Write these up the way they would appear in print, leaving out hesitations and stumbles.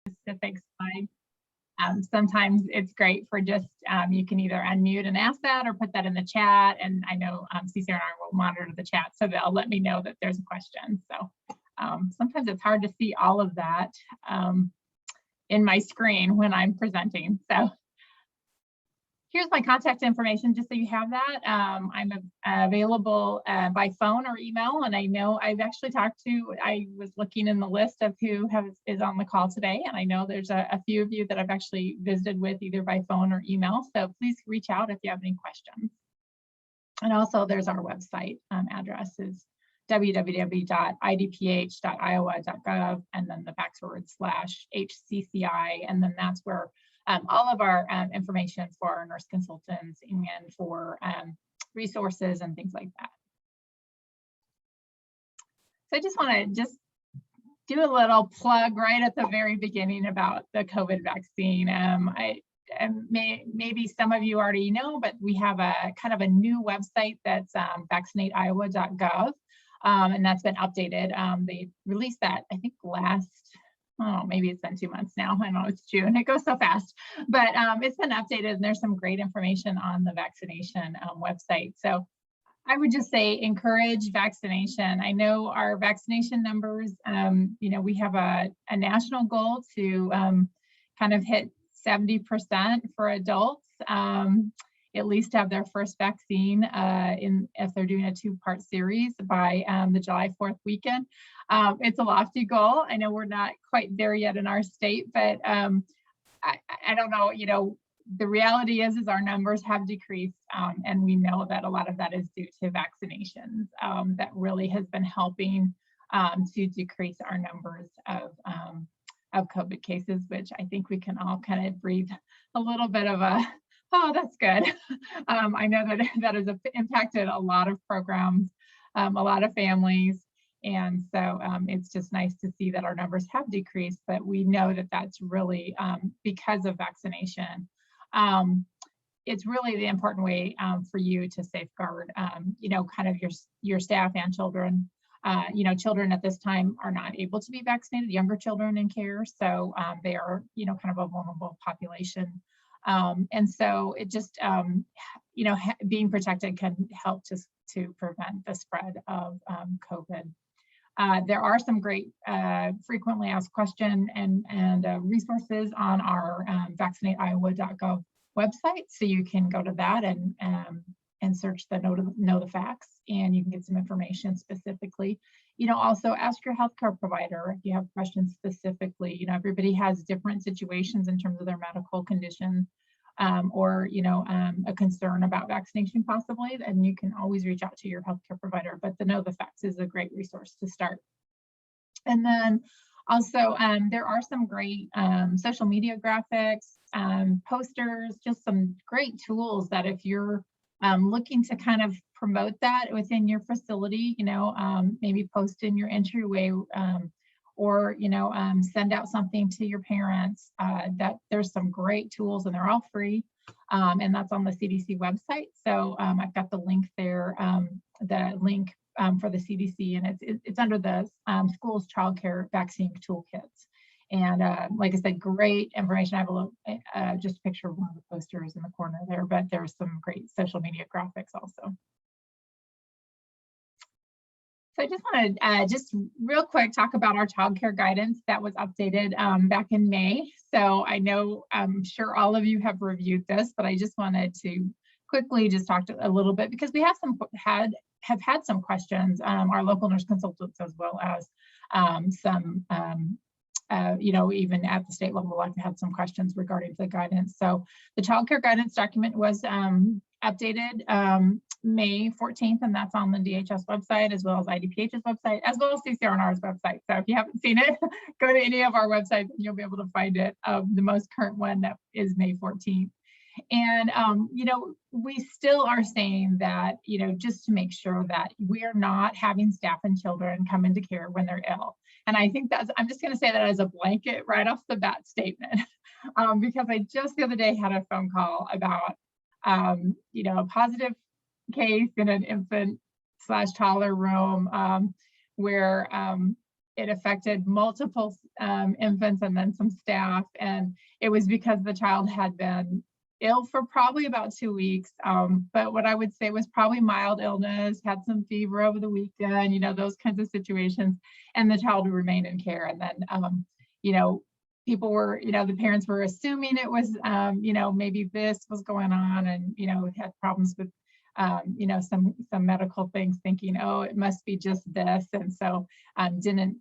specific slide. Sometimes it's great for just, you can either unmute and ask that or put that in the chat. And I know CCR&R will monitor the chat, so they'll let me know that there's a question. So sometimes it's hard to see all of that in my screen when I'm presenting. So here's my contact information, just so you have that. I'm available by phone or email, and I know I've actually I was looking in the list of who is on the call today, and I know there's a few of you that I've actually visited with either by phone or email, so please reach out if you have any questions. And also there's our website address is www.idph.iowa.gov, and then the /HCCI, and then that's where all of our information for our nurse consultants and for resources and things like that. So I just want to do a little plug right at the very beginning about the COVID vaccine. Maybe some of you already know, but we have a kind of a new website that's vaccinateiowa.gov, and that's been updated. They released that, I think, maybe it's been 2 months now. I know it's June, it goes so fast, but it's been updated, and there's some great information on the vaccination website. So I would just say encourage vaccination. I know our vaccination numbers, we have a national goal to kind of hit 70% for adults, at least have their first vaccine if they're doing a 2-part series by the July 4th weekend. It's a lofty goal. I know we're not quite there yet in our state, but I don't know, the reality is our numbers have decreased, and we know that a lot of that is due to vaccinations. That really has been helping to decrease our numbers of COVID cases, which I think we can all kind of breathe a little bit of a, oh, that's good. I know that has impacted a lot of programs, a lot of families. And so it's just nice to see that our numbers have decreased, but we know that that's really because of vaccination. It's really the important way for you to safeguard, kind of your staff and children. Children at this time are not able to be vaccinated, younger children in care. So they are, kind of a vulnerable population. And so it just, being protected can help to prevent the spread of COVID. There are some great frequently asked questions and resources on our vaccinateiowa.gov website. So you can go to that and search the know the facts, and you can get some information specifically. Also ask your healthcare provider if you have questions specifically. Everybody has different situations in terms of their medical condition, or a concern about vaccination possibly, and you can always reach out to your healthcare provider. But the Know the Facts is a great resource to start. And then also there are some great social media graphics, posters, just some great tools that if you're looking to kind of promote that within your facility, maybe post in your entryway, or send out something to your parents. That there's some great tools, and they're all free, and that's on the CDC website. So I've got the link there, for the CDC, and it's under the schools childcare vaccine toolkits. And like I said, great information. I have a little, just a picture of one of the posters in the corner there, but there's some great social media graphics also. So I just want to just real quick talk about our childcare guidance that was updated back in May. So I know I'm sure all of you have reviewed this, but I just wanted to quickly just talk a little bit, because we have had some questions, our local nurse consultants, as well as some even at the state level, I've had some questions regarding the guidance. So the childcare guidance document was updated May 14th, and that's on the DHS website, as well as IDPH's website, as well as CCR&R's website. So if you haven't seen it, go to any of our websites and you'll be able to find it. The most current one that is May 14th. And, we still are saying that, just to make sure that we are not having staff and children come into care when they're ill. And I think I'm just going to say that as a blanket right off the bat statement, because I just the other day had a phone call about, a positive case in an infant/toddler room where it affected multiple infants and then some staff. And it was because the child had been ill for probably about 2 weeks. But what I would say was probably mild illness, had some fever over the weekend, those kinds of situations. And the child would remain in care. And then, people were, the parents were assuming it was, maybe this was going on, and, had problems with, some medical things, thinking, oh, it must be just this. And so didn't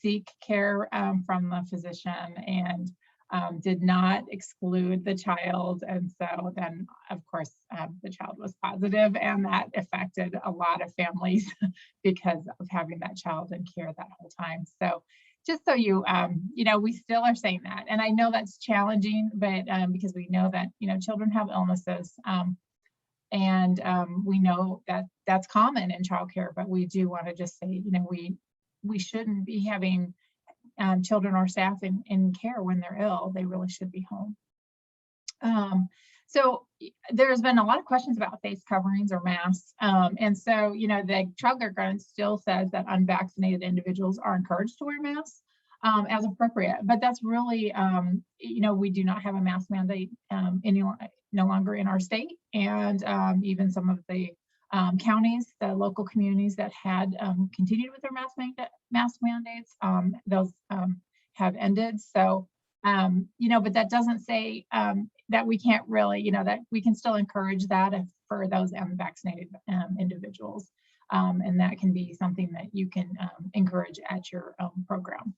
seek care from the physician, and did not exclude the child. And so then, of course, the child was positive, and that affected a lot of families because of having that child in care that whole time. So just so we still are saying that. And I know that's challenging, but because we know that, children have illnesses, and we know that that's common in childcare, but we do want to just say, we shouldn't be having children or staff in care when they're ill. They really should be home. So there's been a lot of questions about face coverings or masks. And so, the child care guidance still says that unvaccinated individuals are encouraged to wear masks as appropriate. But that's really, we do not have a mask mandate no longer in our state. And even some of the counties, the local communities that had continued with their mask mandates, those have ended. So, but that doesn't say that we can't really, that we can still encourage that for those unvaccinated individuals. And that can be something that you can encourage at your own program.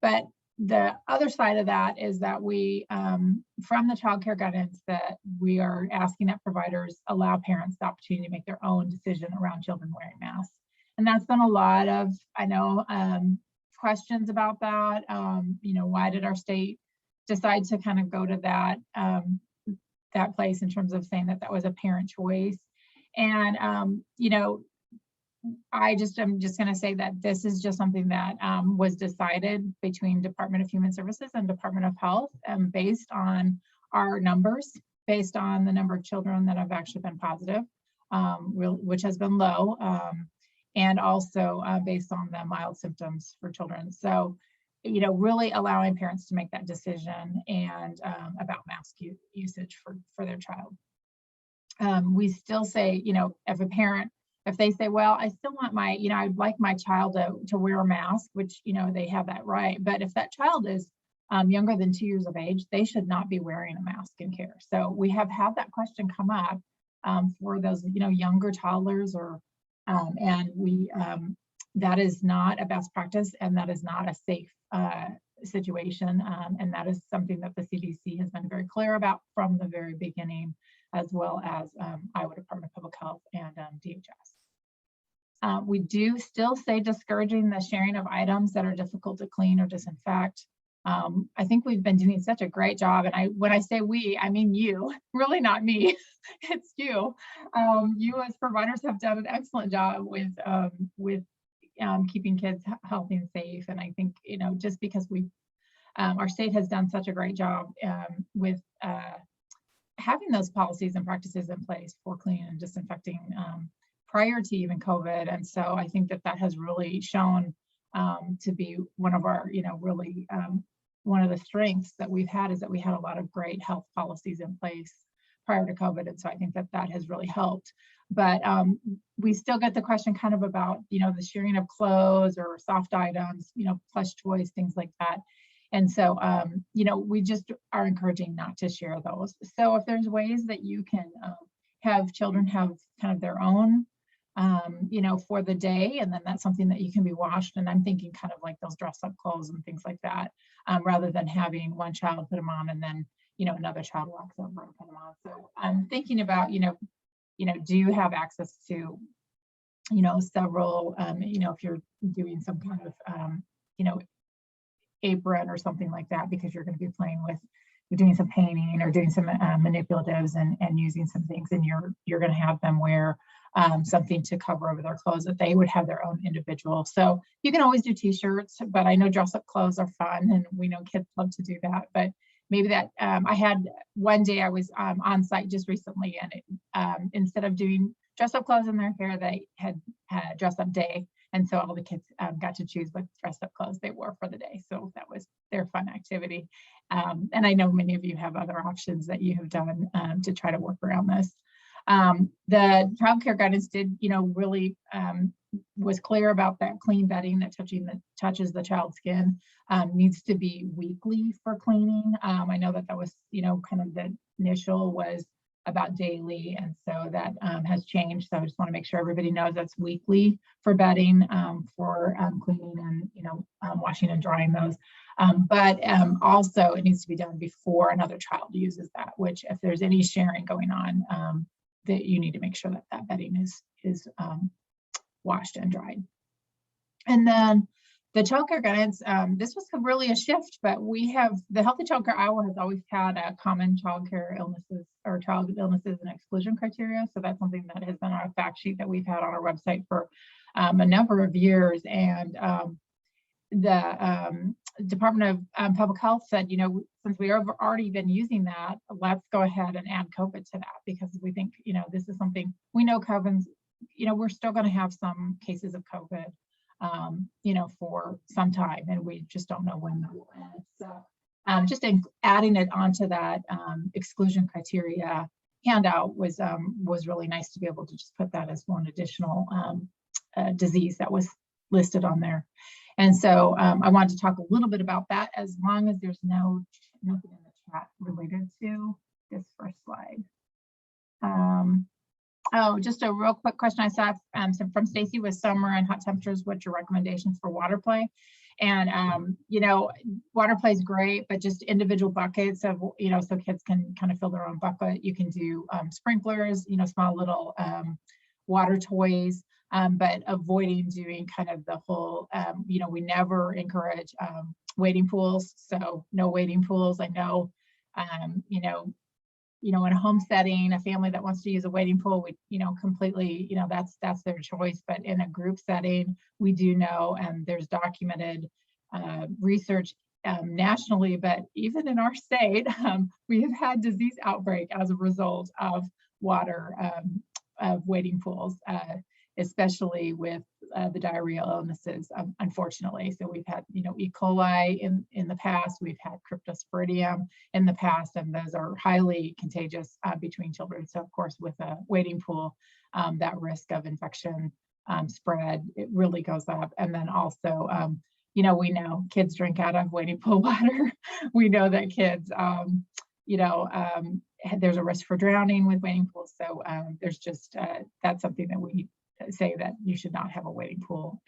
But the other side of that is that we, from the child care guidance, that we are asking that providers allow parents the opportunity to make their own decision around children wearing masks. And that's been a lot of, I know, questions about that. Why did our state decide to kind of go to that place in terms of saying that was a parent choice? And, I'm just going to say that this is just something that was decided between Department of Human Services and Department of Health, based on our numbers, based on the number of children that have actually been positive, which has been low, and also based on the mild symptoms for children. So, really allowing parents to make that decision and about mask usage for their child. We still say, if they say, well, I still want I'd like my child to wear a mask, which, they have that right. But if that child is younger than 2 years of age, they should not be wearing a mask in care. So we have had that question come up for those, younger toddlers, and we, that is not a best practice, and that is not a safe situation. And that is something that the CDC has been very clear about from the very beginning, as well as Iowa Department of Public Health and DHS. We do still say discouraging the sharing of items that are difficult to clean or disinfect. I think we've been doing such a great job, and when I say we, I mean you, really not me, it's you. You as providers have done an excellent job with keeping kids healthy and safe. And I think, just because our state has done such a great job with having those policies and practices in place for cleaning and disinfecting prior to even COVID. And so I think that has really shown to be one of our, really one of the strengths that we've had, is that we had a lot of great health policies in place prior to COVID. And so I think that has really helped. But we still get the question kind of about, the sharing of clothes or soft items, plush toys, things like that. And so, we just are encouraging not to share those. So if there's ways that you can have children have kind of their own, for the day, and then that's something that you can be washed. And I'm thinking kind of like those dress up clothes and things like that, rather than having one child put them on and then, another child walks over and put them on. So I'm thinking about, do you have access to, several, if you're doing some kind of, apron or something like that, because you're going to be playing with, doing some painting or doing some manipulatives and using some things, and you're going to have them wear something to cover over their clothes, that they would have their own individual. So you can always do t-shirts, but I know dress up clothes are fun, and we know kids love to do that. But maybe that I had one day I was on site just recently, and instead of doing dress up clothes in their hair, they had dress up day. And so all the kids got to choose what dress-up clothes they wore for the day. So that was their fun activity. And I know many of you have other options that you have done to try to work around this. The child care guidance did, really was clear about that clean bedding that touches the child's skin needs to be weekly for cleaning. I know that was, kind of the initial was about daily, and so that has changed. So I just want to make sure everybody knows that's weekly for bedding, for cleaning and washing and drying those. But also it needs to be done before another child uses that, which if there's any sharing going on, that you need to make sure that that bedding is washed and dried. And then the childcare guidance, this was really a shift, but we have, the Healthy Childcare Iowa has always had a common childcare illnesses or child illnesses and exclusion criteria. So that's something that has been on a fact sheet that we've had on our website for a number of years. And the Department of Public Health said, since we have already been using that, let's go ahead and add COVID to that, because we think, this is something we know COVID's, we're still going to have some cases of COVID, for some time, and we just don't know when that will end. So just adding it onto that exclusion criteria handout was really nice to be able to just put that as one additional disease that was listed on there. And so I wanted to talk a little bit about that, as long as there's nothing in the chat related to this first slide. Oh, just a real quick question I saw from Stacy: with summer and hot temperatures, what's your recommendations for water play? And water play is great, but just individual buckets of, so kids can kind of fill their own bucket. You can do sprinklers, small little water toys. But avoiding doing kind of the whole, we never encourage wading pools. So no wading pools. I know, in a home setting, a family that wants to use a wading pool, we, completely, that's their choice. But in a group setting, we do know, and there's documented research nationally, but even in our state, we have had disease outbreak as a result of water, of wading pools. Especially with the diarrheal illnesses, unfortunately. So we've had, E. coli in the past, we've had cryptosporidium in the past, and those are highly contagious between children. So of course, with a wading pool, that risk of infection spread, it really goes up. And then also, we know kids drink out of wading pool water. We know that kids, there's a risk for drowning with wading pools. So there's just, that's something that we say that you should not have a wading pool,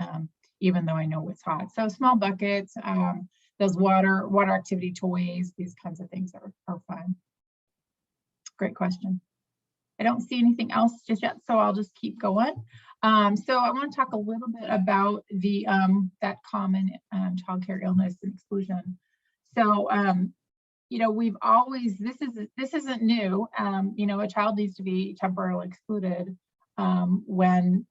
even though I know it's hot. So small buckets, those water activity toys, these kinds of things are fun. Great question. I don't see anything else just yet, so I'll just keep going. So I want to talk a little bit about the that common childcare illness and exclusion. So we've always, this isn't new. A child needs to be temporarily excluded when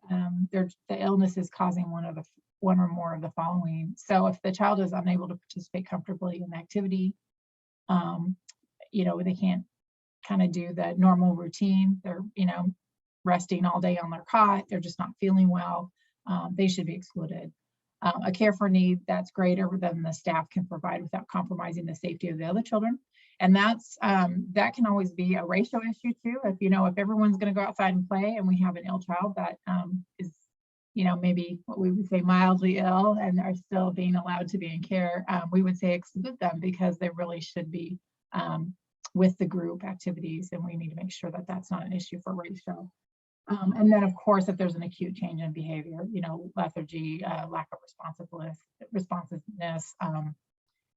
the illness is causing one or more of the following. So if the child is unable to participate comfortably in activity, they can't kind of do the normal routine. They're, resting all day on their cot. They're just not feeling well. They should be excluded. A care for need that's greater than the staff can provide without compromising the safety of the other children. And that's that can always be a ratio issue too. If everyone's going to go outside and play, and we have an ill child that is, maybe what we would say mildly ill and are still being allowed to be in care, we would say exclude them, because they really should be with the group activities, and we need to make sure that that's not an issue for ratio. And then, of course, if there's an acute change in behavior, lethargy, lack of responsiveness,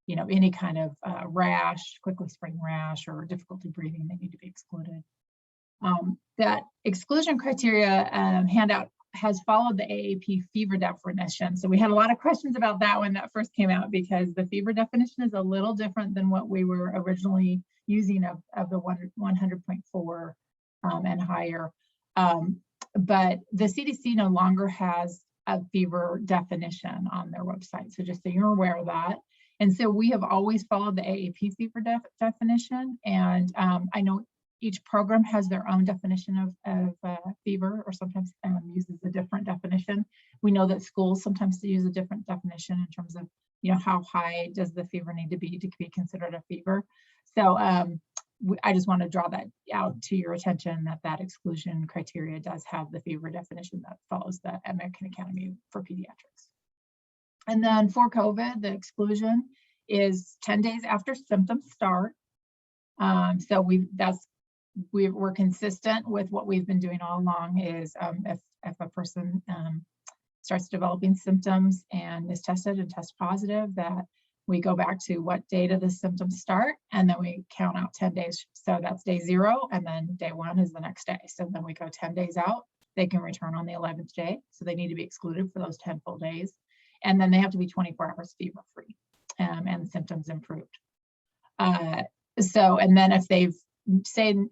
any kind of rash, quickly spring rash, or difficulty breathing, they need to be excluded. That exclusion criteria handout has followed the AAP fever definition. So we had a lot of questions about that when that first came out, because the fever definition is a little different than what we were originally using of the 100.4 and higher. But the CDC no longer has a fever definition on their website. So just so you're aware of that. And so we have always followed the AAP fever definition. And I know, each program has their own definition of fever, or sometimes uses a different definition. We know that schools sometimes use a different definition in terms of, how high does the fever need to be considered a fever. So I just want to draw that out to your attention, that exclusion criteria does have the fever definition that follows the American Academy for Pediatrics. And then for COVID, the exclusion is 10 days after symptoms start. So we're consistent with what we've been doing all along, is if a person starts developing symptoms and is tested and test positive, that we go back to what date of the symptoms start, and then we count out 10 days. So that's day 0, and then day 1 is the next day. So then we go 10 days out. They can return on the 11th day. So they need to be excluded for those 10 full days. And then they have to be 24 hours fever-free and symptoms improved. And then if they've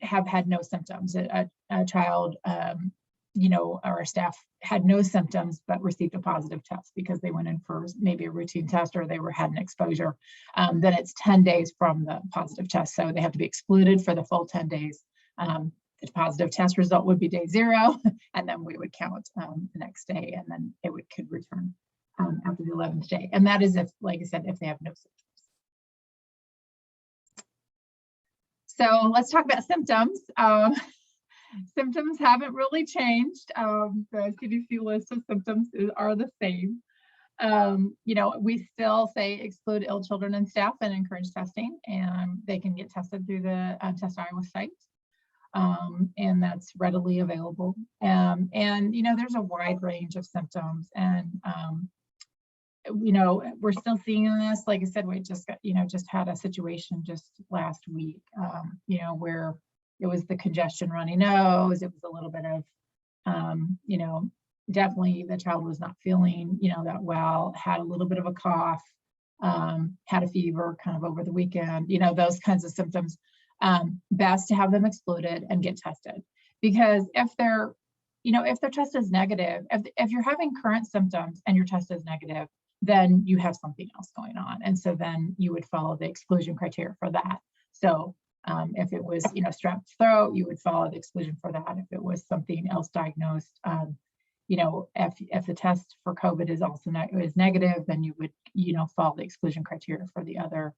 have had no symptoms, a child, or a staff had no symptoms but received a positive test because they went in for maybe a routine test, or they had an exposure, then it's 10 days from the positive test. So they have to be excluded for the full 10 days. The positive test result would be day 0, and then we would count the next day, and then it could return after the 11th day. And that is if, like I said, if they have no symptoms. So let's talk about symptoms. Symptoms haven't really changed. The CDC list of symptoms are the same. We still say exclude ill children and staff and encourage testing, and they can get tested through the Test Iowa site. And that's readily available. And there's a wide range of symptoms, and we're still seeing this. Like I said, we just had a situation just last week, where it was the congestion, runny nose. It was a little bit of, definitely the child was not feeling, that well, had a little bit of a cough, had a fever kind of over the weekend, those kinds of symptoms. Best to have them excluded and get tested, because if their test is negative, if you're having current symptoms and your test is negative, then you have something else going on. And so then you would follow the exclusion criteria for that. So if it was, strep throat, you would follow the exclusion for that. If it was something else diagnosed, if the test for COVID is also is negative, then you would, follow the exclusion criteria for the other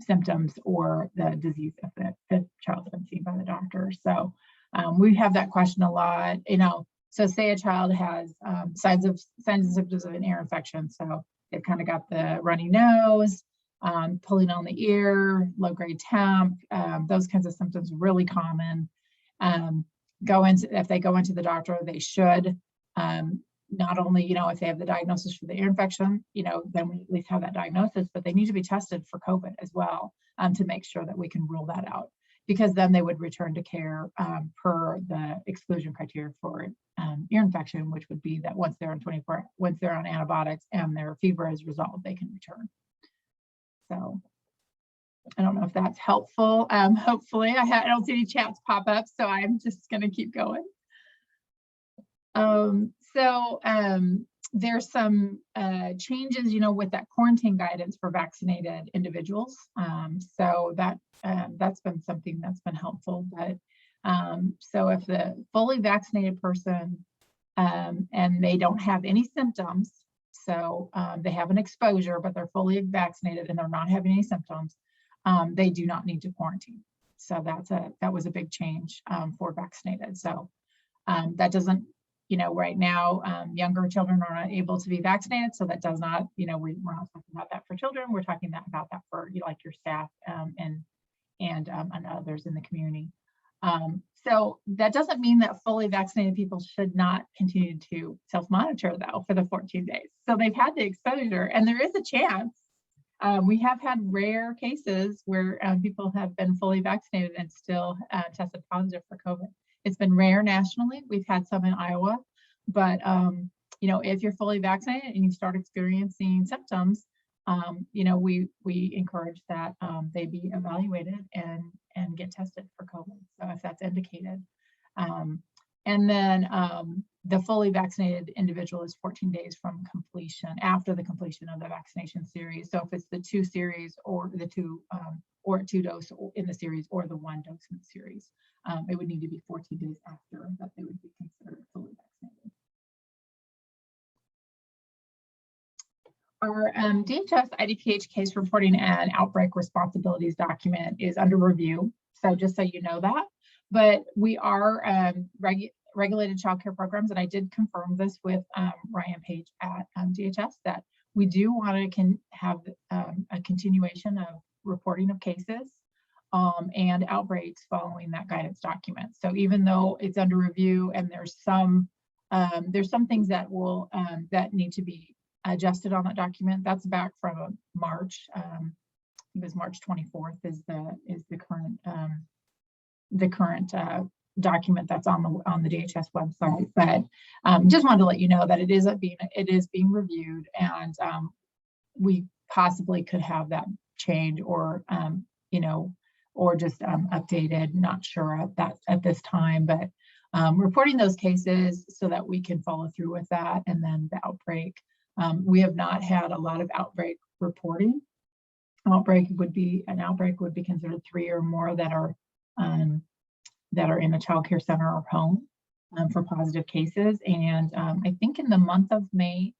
symptoms or the disease if the child's been seen by the doctor. So we have that question a lot. So say a child has signs and symptoms of an ear infection. So they've kind of got the runny nose, pulling on the ear, low grade temp, those kinds of symptoms, really common. If they go into the doctor, they should not only, if they have the diagnosis for the ear infection, then we at least have that diagnosis, but they need to be tested for COVID as well, to make sure that we can rule that out, because then they would return to care per the exclusion criteria for ear infection, which would be that once they're on antibiotics and their fever is resolved, they can return. So I don't know if that's helpful. Hopefully, I don't see any chats pop up, so I'm just going to keep going. There's some changes, with that quarantine guidance for vaccinated individuals. So that's been something that's been helpful. But so if the fully vaccinated person and they don't have any symptoms, so they have an exposure, but they're fully vaccinated and they're not having any symptoms, they do not need to quarantine. So that was a big change for vaccinated. So that doesn't, right now, younger children are not able to be vaccinated. So that does not, we're not talking about that for children. We're talking about that for like your staff and others in the community. So that doesn't mean that fully vaccinated people should not continue to self-monitor, though, for the 14 days. So they've had the exposure, and there is a chance. We have had rare cases where people have been fully vaccinated and still tested positive for COVID. It's been rare nationally. We've had some in Iowa, but if you're fully vaccinated and you start experiencing symptoms, we encourage that they be evaluated and get tested for COVID. So if that's indicated, and then the fully vaccinated individual is 14 days from completion, after the completion of the vaccination series. So if it's the 2 series or the 2 or 2 dose in the series or the 1 dose in the series, it would need to be 14 days after that they would be considered fully vaccinated. Our DHS IDPH case reporting and outbreak responsibilities document is under review. So just so you know that, but we are regulated child care programs, and I did confirm this with Ryan Page at DHS that we do want to have a continuation of reporting of cases and outbreaks following that guidance document. So even though it's under review and there's some things that will that need to be adjusted on that document, that's back from March. It was March 24th is the current document that's on the DHS website. But just wanted to let you know that it is being reviewed, and we possibly could have that change or or just updated. Not sure at this time, but reporting those cases so that we can follow through with that. And then the outbreak, we have not had a lot of outbreak reporting. An outbreak would be considered 3 or more that are in a child care center or home for positive cases. And I think in the month of May,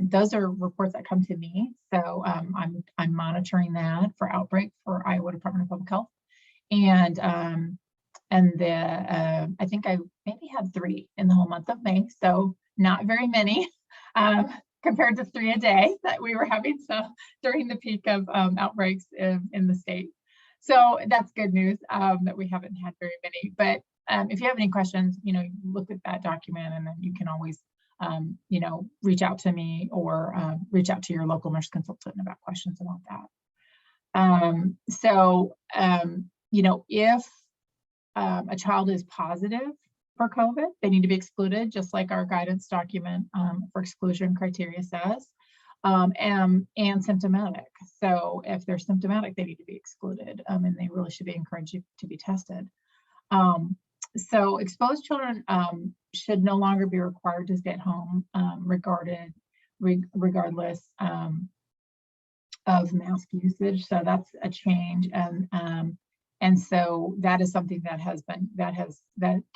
those are reports that come to me. So I'm monitoring that for outbreak for Iowa Department of Public Health. And I think I maybe had 3 in the whole month of May. So not very many compared to 3 a day that we were having during the peak of outbreaks in the state. So that's good news that we haven't had very many. But if you have any questions, look at that document, and then you can always, reach out to me or reach out to your local nurse consultant about questions about that. If a child is positive for COVID, they need to be excluded, just like our guidance document for exclusion criteria says. And symptomatic. So if they're symptomatic, they need to be excluded, and they really should be encouraged to be tested. So exposed children should no longer be required to stay at home, regardless of mask usage. So that's a change, and so that is something that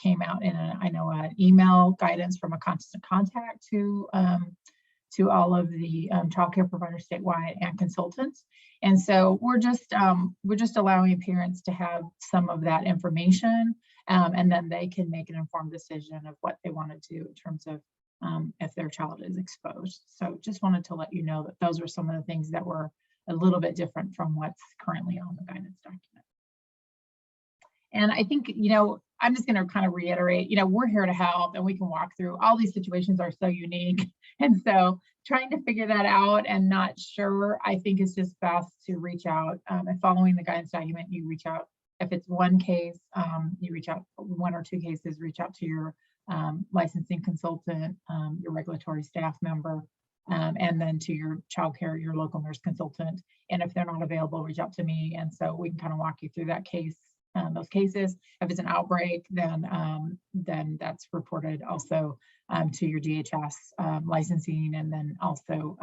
came out in an email guidance from a constant contact to all of the child care providers statewide and consultants. And so we're just allowing parents to have some of that information, and then they can make an informed decision of what they want to do in terms of if their child is exposed. So just wanted to let you know that those are some of the things that were a little bit different from what's currently on the guidance document. And I think, I'm just going to kind of reiterate, we're here to help, and we can walk through. All these situations are so unique. And so trying to figure that out and not sure, I think it's just best to reach out. And following the guidance document, you reach out. If it's one case, you reach out, 1 or 2 cases, reach out to your licensing consultant, your regulatory staff member, and then to your child care, your local nurse consultant. And if they're not available, reach out to me. And so we can kind of walk you through that case. Those cases. If it's an outbreak, then that's reported also to your DHS licensing, and then also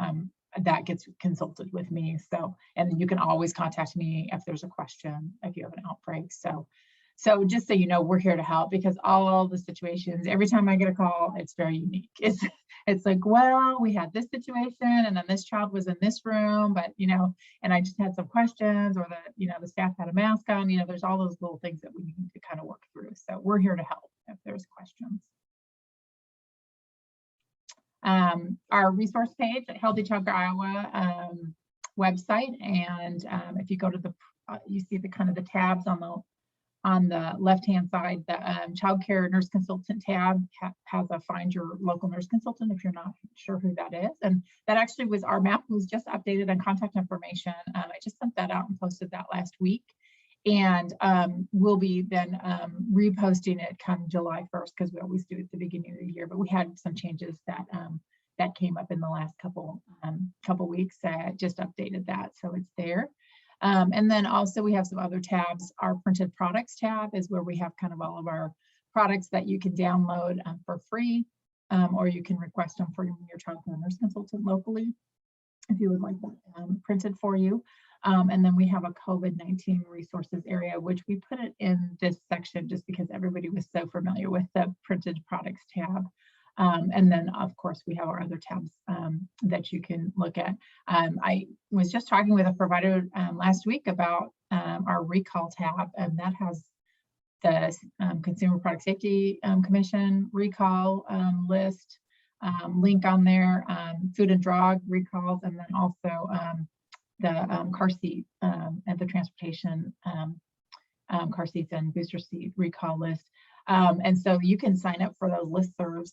that gets consulted with me. So, and you can always contact me if there's a question, if you have an outbreak. So just so you know, we're here to help, because all the situations, every time I get a call, it's very unique. It's like, well, we had this situation, and then this child was in this room, but and I just had some questions, or the staff had a mask on. There's all those little things that we need to kind of work through. So we're here to help if there's questions. Our resource page at Healthy Child Care Iowa website, and if you go to you see the kind of the tabs on the left-hand side. The child care nurse consultant tab has a find your local nurse consultant if you're not sure who that is. And that actually was, our map was just updated on contact information. I just sent that out and posted that last week. And we'll be then reposting it come July 1st, because we always do it at the beginning of the year. But we had some changes that came up in the last couple weeks. Just updated that, so it's there. And then also we have some other tabs. Our printed products tab is where we have kind of all of our products that you can download for free, or you can request them from your child care nurse consultant locally if you would like them printed for you. And then we have a COVID-19 resources area, which we put it in this section just because everybody was so familiar with the printed products tab. And then, of course, we have our other tabs that you can look at. I was just talking with a provider last week about our recall tab, and that has the Consumer Product Safety Commission recall list link on there, food and drug recalls, and then also the car seat and the transportation car seats and booster seat recall list. And so you can sign up for those listservs.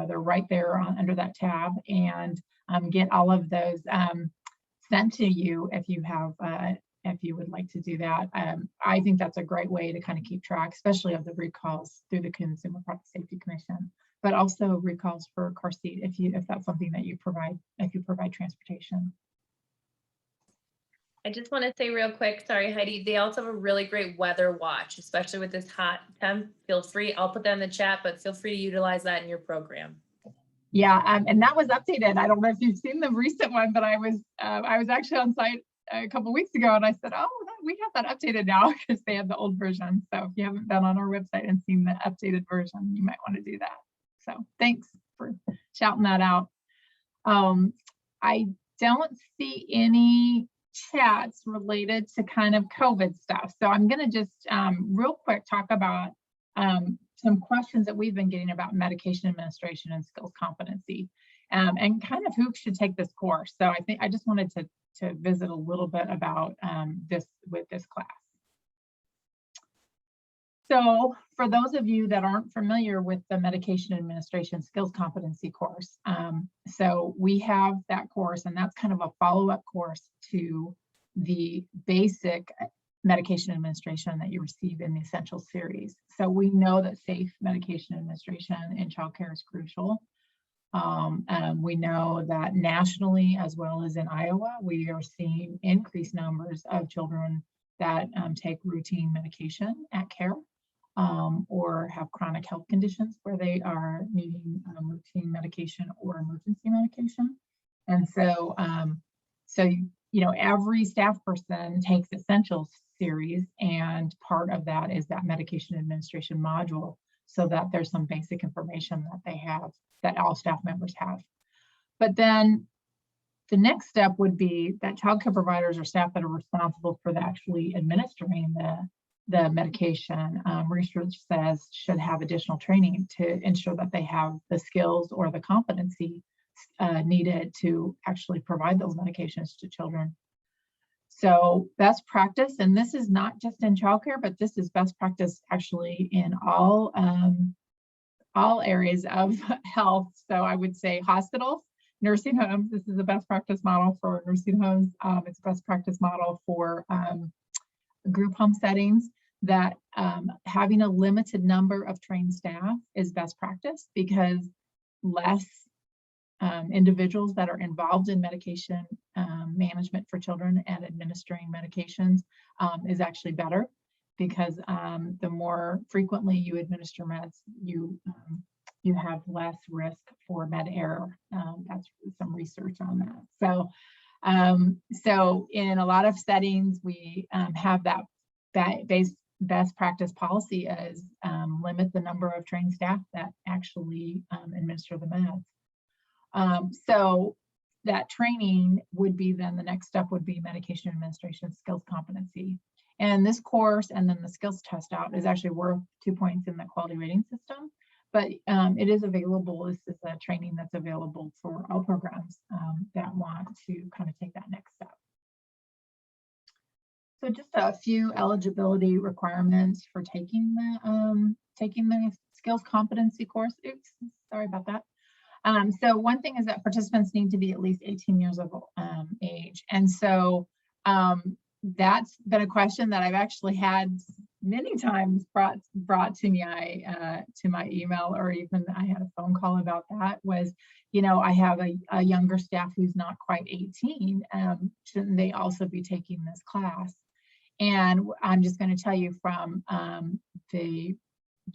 They're right there under that tab, and get all of those sent to you if you have if you would like to do that. I think that's a great way to kind of keep track, especially of the recalls through the Consumer Product Safety Commission, but also recalls for car seat if that's something that you provide, if you provide transportation. I just want to say real quick, sorry, Heidi, they also have a really great weather watch, especially with this hot temp. Feel free, I'll put that in the chat, but feel free to utilize that in your program. Yeah, and that was updated. I don't know if you've seen the recent one, but I was actually on site a couple weeks ago, and I said, oh, we have that updated now, because they have the old version. So if you haven't been on our website and seen the updated version, you might want to do that. So thanks for shouting that out. I don't see any chats related to kind of COVID stuff. So I'm going to just real quick talk about some questions that we've been getting about medication administration and skills competency, and kind of who should take this course. So I think I just wanted to visit a little bit about this with this class. So for those of you that aren't familiar with the medication administration skills competency course, so we have that course, and that's kind of a follow-up course to the basic medication administration that you receive in the essential series. So we know that safe medication administration in childcare is crucial. We know that nationally, as well as in Iowa, we are seeing increased numbers of children that take routine medication at care, or have chronic health conditions where they are needing routine medication or emergency medication. And so, you know, every staff person takes Essentials series, and part of that is that medication administration module, so that there's some basic information that they have, that all staff members have. But then the next step would be that childcare providers or staff that are responsible for actually administering the medication, research says should have additional training to ensure that they have the skills or the competency needed to actually provide those medications to children. So best practice, and this is not just in childcare, but this is best practice actually in all areas of health. So I would say hospitals, nursing homes. This is the best practice model for nursing homes. It's best practice model for group home settings, that having a limited number of trained staff is best practice, because less individuals that are involved in medication management for children and administering medications is actually better, because the more frequently you administer meds, you have less risk for med error. That's some research on that. So in a lot of settings, we have that best practice policy as limit the number of trained staff that actually administer the meds. So that training would be, then the next step would be medication administration skills competency. And this course, and then the skills test out, is actually worth 2 points in the quality rating system, but it is available. This is a training that's available for all programs that want to kind of take that next step. So just a few eligibility requirements for taking the skills competency course. Oops, sorry about that. So one thing is that participants need to be at least 18 years of age. And so that's been a question that I've actually had many times brought to me to my email, or even I had a phone call about that, was, you know, I have a younger staff who's not quite 18. Shouldn't they also be taking this class? And I'm just going to tell you from the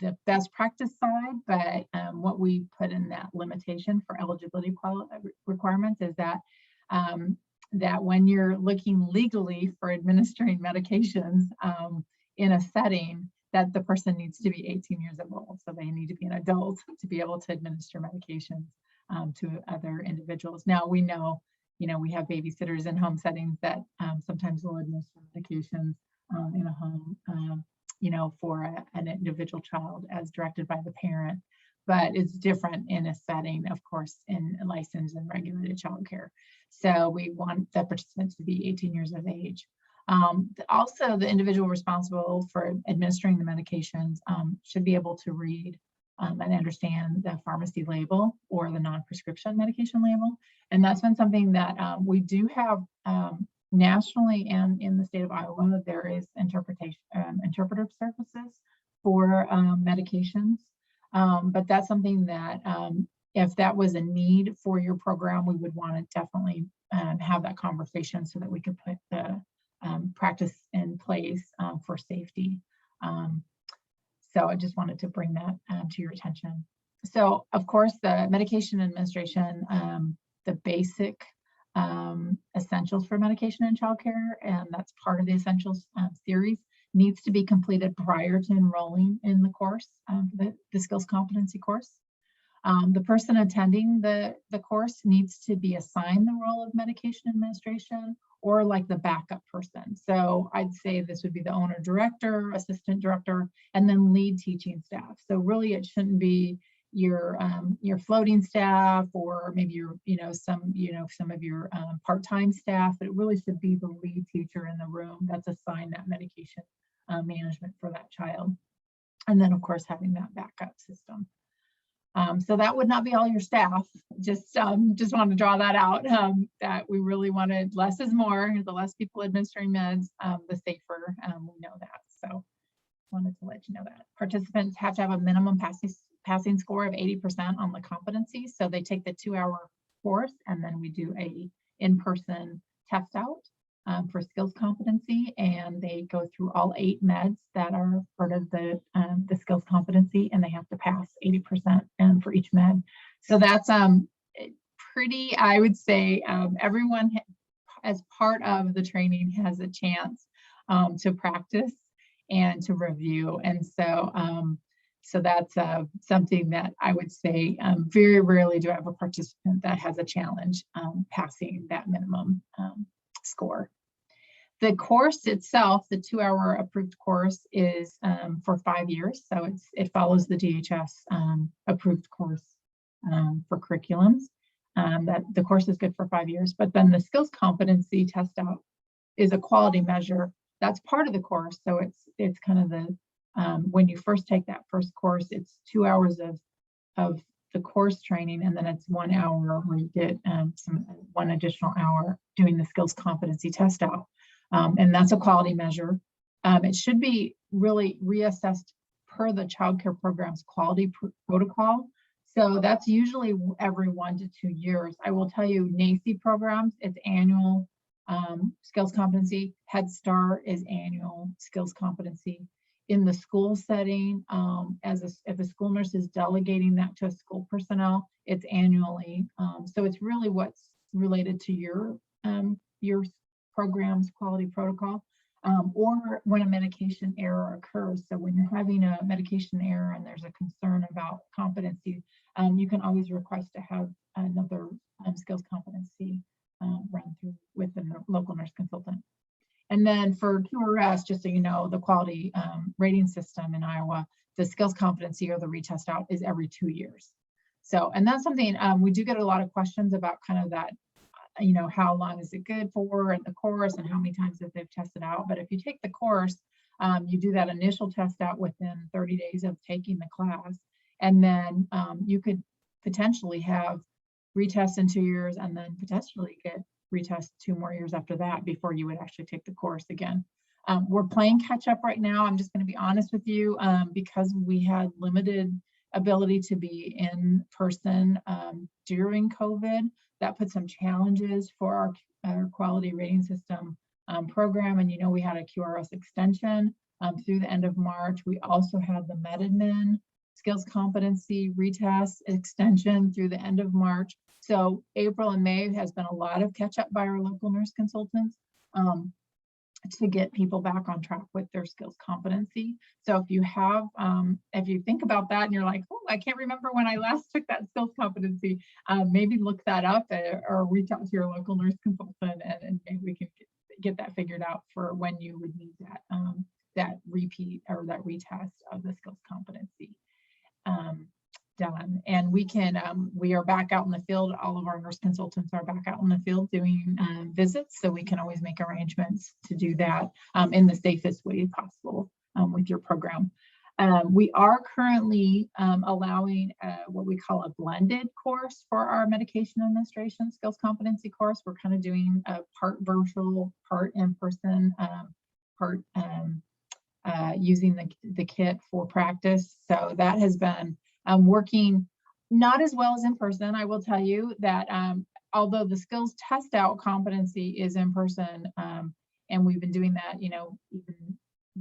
the best practice side, but what we put in that limitation for eligibility requirements is that that when you're looking legally for administering medications in a setting, that the person needs to be 18 years old. So they need to be an adult to be able to administer medications to other individuals. Now we know, we have babysitters in home settings that sometimes will administer medications in a home, for an individual child as directed by the parent, but it's different in a setting, of course, in licensed and regulated childcare. So we want the participants to be 18 years of age. Also, the individual responsible for administering the medications should be able to read and understand the pharmacy label or the non-prescription medication label. And that's been something that we do have nationally and in the state of Iowa. There is interpretive services for medications. But that's something that if that was a need for your program, we would want to definitely have that conversation so that we could put the practice in place for safety. So I just wanted to bring that to your attention. So of course, the medication administration, the basic essentials for medication in childcare, and that's part of the essentials series, needs to be completed prior to enrolling in the course, the skills competency course. The person attending the course needs to be assigned the role of medication administration or like the backup person. So I'd say this would be the owner director, assistant director, and then lead teaching staff. So really it shouldn't be your floating staff or maybe some of your part-time staff, but it really should be the lead teacher in the room that's assigned that medication management for that child. And then of course having that backup system. So that would not be all your staff. Just want to draw that out, that we really wanted less is more. The less people administering meds, the safer. We know that. So wanted to let you know that. Participants have to have a minimum passing score of 80% on the competency. So they take the 2-hour course and then we do a in-person test out for skills competency, and they go through all 8 meds that are part of the skills competency, and they have to pass 80% for each med. So that's pretty, I would say, everyone as part of the training has a chance to practice and to review. And so so that's something that I would say very rarely do I have a participant that has a challenge passing that minimum score. The course itself, the 2-hour approved course, is for 5 years. So it follows the DHS approved course for curriculums. That the course is good for 5 years, but then the skills competency test out is a quality measure. That's part of the course. So it's kind of the when you first take that first course, it's 2 hours of the course training, and then it's 1 hour where you get one additional hour doing the skills competency test out. And that's a quality measure. It should be really reassessed per the child care program's quality protocol. So that's usually every 1 to 2 years. I will tell you, NACI programs, it's annual skills competency. Head Start is annual skills competency. In the school setting, if a school nurse is delegating that to a school personnel, it's annually. So it's really what's related to your program's quality protocol, or when a medication error occurs. So when you're having a medication error and there's a concern about competency, you can always request to have another skills competency run through with the local nurse consultant. And then for QRS, just so you know, the quality rating system in Iowa, the skills competency or the retest out is every 2 years. So, and that's something we do get a lot of questions about, kind of that, how long is it good for in the course and how many times have they've tested out. But if you take the course, you do that initial test out within 30 days of taking the class, and then you could potentially have retest in 2 years and then potentially get retest 2 more years after that before you would actually take the course again. We're playing catch up right now. I'm just going to be honest with you, because we had limited ability to be in person during COVID. That put some challenges for our quality rating system program. And we had a QRS extension through the end of March. We also had the MedAdmin skills competency retest extension through the end of March. So April and May has been a lot of catch up by our local nurse consultants to get people back on track with their skills competency. So if you have, if you think about that and you're like, oh, I can't remember when I last took that skills competency, maybe look that up or reach out to your local nurse consultant and maybe we can get that figured out for when you would need that, that repeat or that retest of the skills competency done. And we can, we are back out in the field. All of our nurse consultants are back out in the field doing visits, so we can always make arrangements to do that in the safest way possible with your program. We are currently allowing what we call a blended course for our medication administration skills competency course. We're kind of doing a part virtual, part in-person, part using the kit for practice. So that has been working not as well as in person. I will tell you that although the skills test out competency is in person, and we've been doing that, you know, even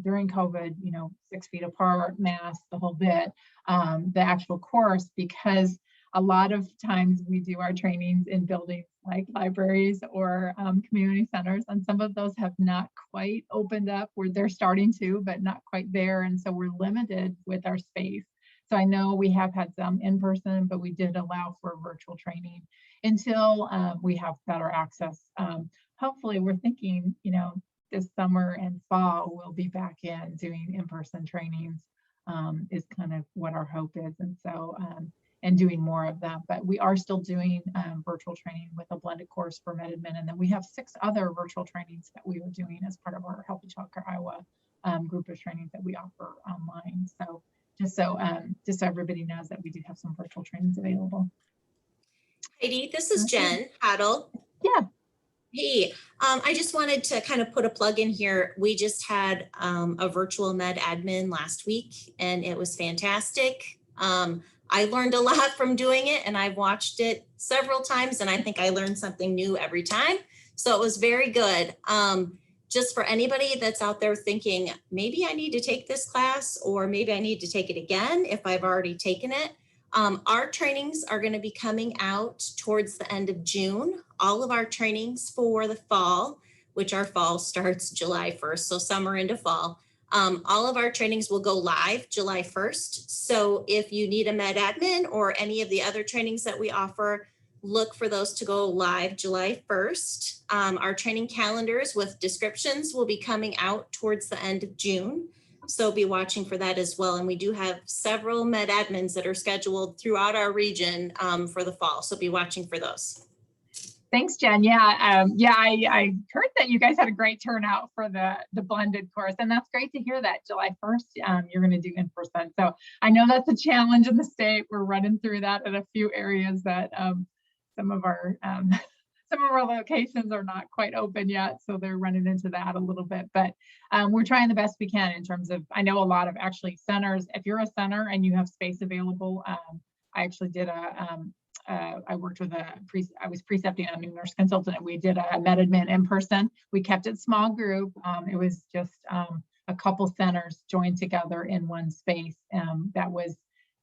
during COVID, you know, 6 feet apart, masks, the whole bit, the actual course, because a lot of times we do our trainings in buildings like libraries or community centers, and some of those have not quite opened up where they're starting to, but not quite there. And so we're limited with our space. So I know we have had some in person, but we did allow for virtual training until we have better access. Hopefully we're thinking, you know, this summer and fall we'll be back in doing in-person trainings is kind of what our hope is. And so, and doing more of that, but we are still doing virtual training with a blended course for MedAdmin. And then we have 6 other virtual trainings that we are doing as part of our Healthy Childcare Iowa group of trainings that we offer online. So just so everybody knows that we do have some virtual trainings available. Heidi, this is Jen Haddle. Yeah. Hey, I just wanted to kind of put a plug in here. We just had a virtual med admin last week and it was fantastic. I learned a lot from doing it and I've watched it several times and I think I learned something new every time. So it was very good. Just for anybody that's out there thinking, maybe I need to take this class or maybe I need to take it again if I've already taken it. Our trainings are going to be coming out towards the end of June. All of our trainings for the fall, which our fall starts July 1st, so summer into fall. All of our trainings will go live July 1st. So if you need a med admin or any of the other trainings that we offer, look for those to go live July 1st. Our training calendars with descriptions will be coming out towards the end of June. So be watching for that as well. And we do have several med admins that are scheduled throughout our region for the fall. So be watching for those. Thanks, Jen. Yeah, I heard that you guys had a great turnout for the blended course, and that's great to hear that July 1st you're going to do in person. So I know that's a challenge in the state. We're running through that in a few areas that some of our locations are not quite open yet, so they're running into that a little bit. But we're trying the best we can in terms of. I know a lot of actually centers. If you're a center and you have space available, I actually did I worked with I was precepting a new nurse consultant and we did a MedAdmin in person. We kept it small group. It was just a couple centers joined together in one space that was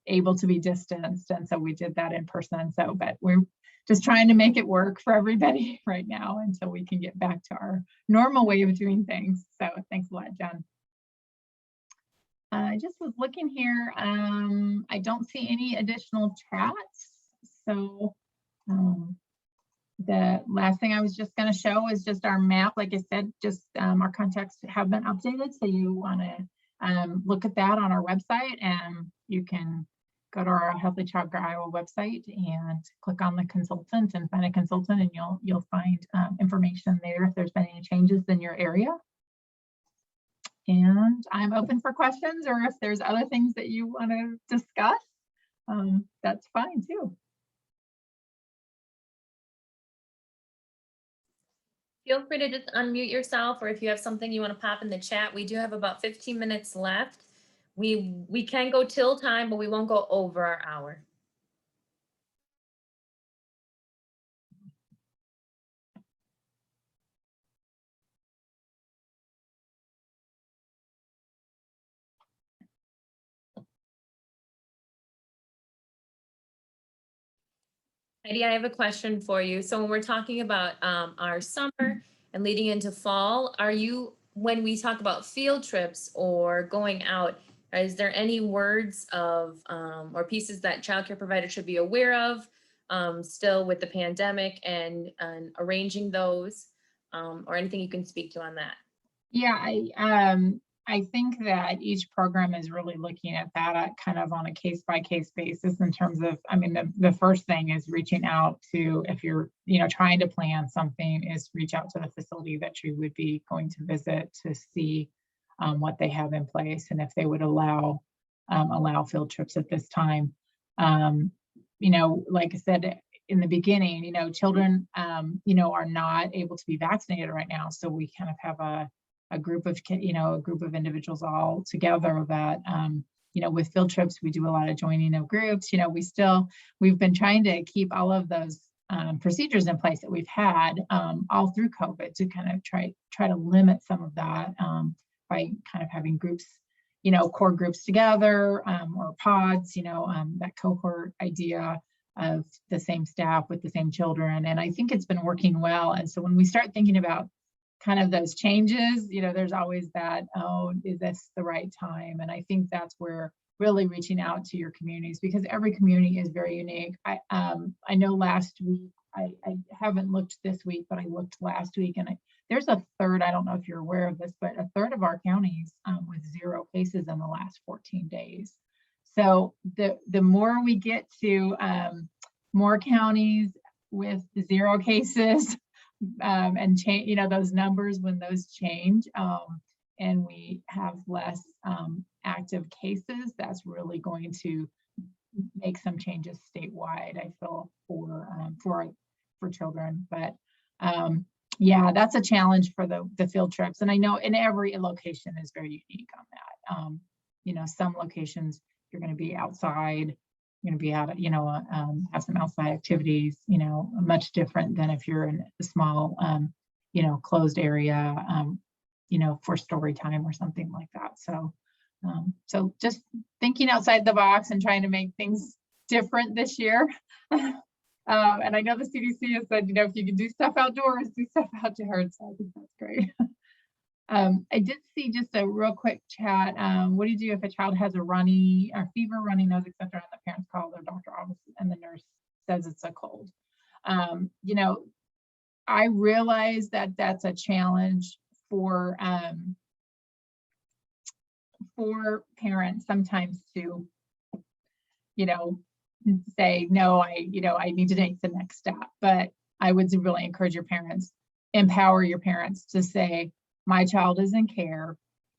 able to be distanced. And so we did that in person. So, but we're just trying to make it work for everybody right now until we can get back to our normal way of doing things. So thanks a lot, Jen. I just was looking here. I don't see any additional chats. So the last thing I was just going to show is just our map. Like I said, just our contacts have been updated. So you want to look at that on our website, and you can go to our Healthy Childcare Iowa website and click on the consultant and find a consultant, and you'll find information there if there's been any changes in your area. And I'm open for questions, or if there's other things that you want to discuss, that's fine too. Feel free to just unmute yourself, or if you have something you want to pop in the chat. We do have about 15 minutes left. We can go till time, but we won't go over our hour. Heidi, I have a question for you. So when we're talking about our summer and leading into fall, when we talk about field trips or going out, is there any words of or pieces that childcare providers should be aware of still with the pandemic and arranging those, or anything you can speak to on that? Yeah, I think that each program is really looking at that kind of on a case by case basis in terms of, I mean, the first thing is reaching out to, if you're, trying to plan something, is reach out to the facility that you would be going to visit to see what they have in place and if they would allow field trips at this time. Like I said in the beginning, children, are not able to be vaccinated right now. So we kind of have a group of individuals all together that, with field trips, we do a lot of joining of groups. We've been trying to keep all of those procedures in place that we've had all through COVID to kind of try to limit some of that by kind of having groups, core groups together or pods, that cohort idea of the same staff with the same children. And I think it's been working well. And so when we start thinking about kind of those changes, there's always that, oh, is this the right time? And I think that's where really reaching out to your communities, because every community is very unique. I know last week, I haven't looked this week, but I looked last week, and there's a third, I don't know if you're aware of this, but a third of our counties with 0 cases in the last 14 days. So the more we get to more counties with 0 cases, and change, those numbers, when those change and we have less active cases, that's really going to make some changes statewide, I feel, for children. But yeah, that's a challenge for the field trips. And I know in every location is very unique on that. Some locations you're going to be outside, you're going to be out, have some outside activities, much different than if you're in a small, closed area, for story time or something like that. So just thinking outside the box and trying to make things different this year. And I know the CDC has said, if you can do stuff outdoors, do stuff outdoors. So I think that's great. I did see just a real quick chat. What do you do if a child has a fever, runny nose, etc., and the parents call their doctor office and the nurse says it's a cold? I realize that that's a challenge for parents sometimes to, say, no, I need to take the next step. But I would really encourage your parents, empower your parents to say, my child is in care,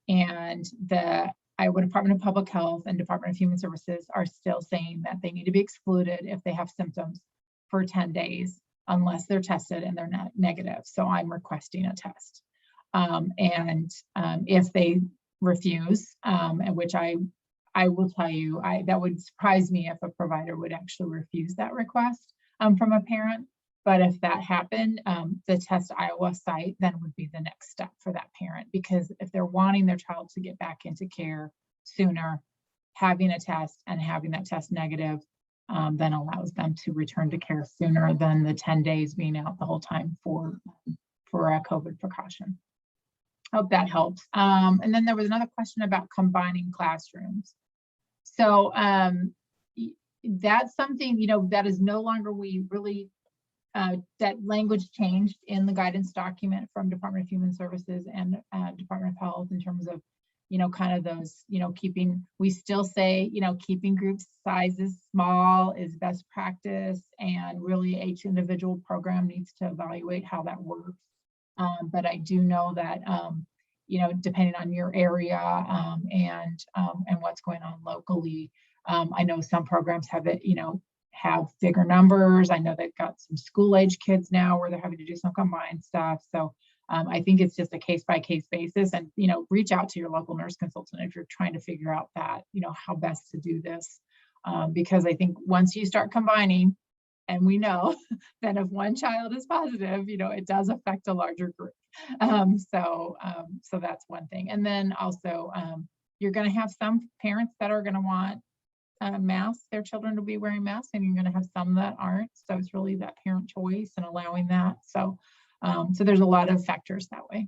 and the Iowa Department of Public Health and Department of Human Services are still saying that they need to be excluded if they have symptoms for 10 days, unless they're tested and they're not negative. So I'm requesting a test. And if they refuse, and which I will tell you, that would surprise me if a provider would actually refuse that request from a parent. But if that happened, the Test Iowa site then would be the next step for that parent, because if they're wanting their child to get back into care sooner, having a test and having that test negative then allows them to return to care sooner than the 10 days being out the whole time for a COVID precaution. Hope that helps. And then there was another question about combining classrooms. So that's something, that is no longer, we really, that language changed in the guidance document from Department of Human Services and Department of Health in terms of, kind of those, we still say, keeping group sizes small is best practice, and really each individual program needs to evaluate how that works. But I do know that, depending on your area and what's going on locally, I know some programs have it, have bigger numbers. I know they've got some school age kids now where they're having to do some combined stuff. So I think it's just a case by case basis, and, reach out to your local nurse consultant if you're trying to figure out that, how best to do this. Because I think once you start combining, and we know that if one child is positive, it does affect a larger group. So that's one thing. And then also, you're going to have some parents that are going to want masks, their children to be wearing masks, and you're going to have some that aren't. So it's really that parent choice and allowing that. So, so there's a lot of factors that way.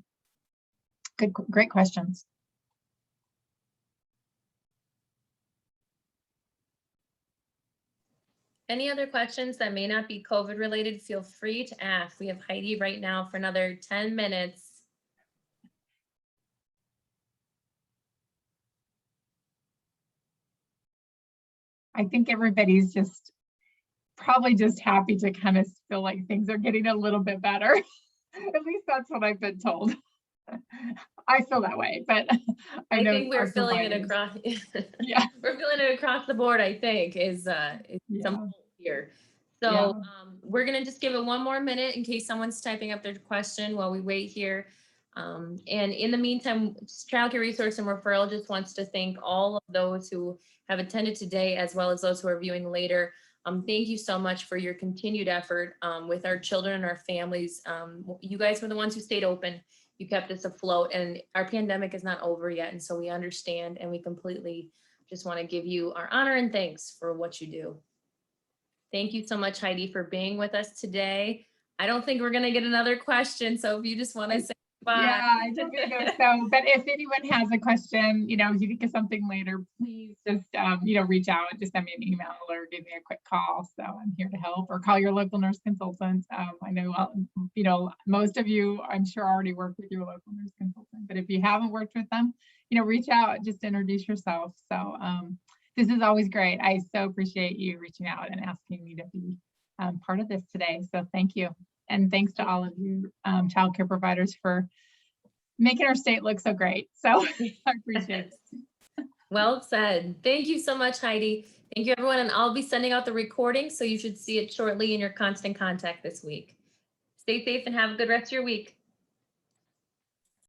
Great questions. Any other questions that may not be COVID related, feel free to ask. We have Heidi right now for another 10 minutes. I think everybody's probably just happy to kind of feel like things are getting a little bit better. At least that's what I've been told. I feel that way, but I know think we're feeling it across. Yeah, We're feeling it across the board. I think is some here. So we're gonna just give it one more minute in case someone's typing up their question while we wait here. And in the meantime, Child Care Resource and Referral just wants to thank all of those who have attended today, as well as those who are viewing later. Thank you so much for your continued effort with our children and our families. You guys were the ones who stayed open. You kept us afloat, and our pandemic is not over yet. And so we understand, and we completely just want to give you our honor and thanks for what you do. Thank you so much, Heidi, for being with us today. I don't think we're going to get another question. So if you just want to say bye. Yeah, I don't either. So, but if anyone has a question, you think of something later, please just, reach out, just send me an email or give me a quick call. So I'm here to help, or call your local nurse consultant. I know, most of you, I'm sure, already work with your local nurse consultant, but if you haven't worked with them, reach out, just introduce yourself. So this is always great. I so appreciate you reaching out and asking me to be part of this today. So thank you. And thanks to all of you childcare providers for making our state look so great. So I appreciate it. Well said. Thank you so much, Heidi. Thank you, everyone. And I'll be sending out the recording, so you should see it shortly in your constant contact this week. Stay safe and have a good rest of your week.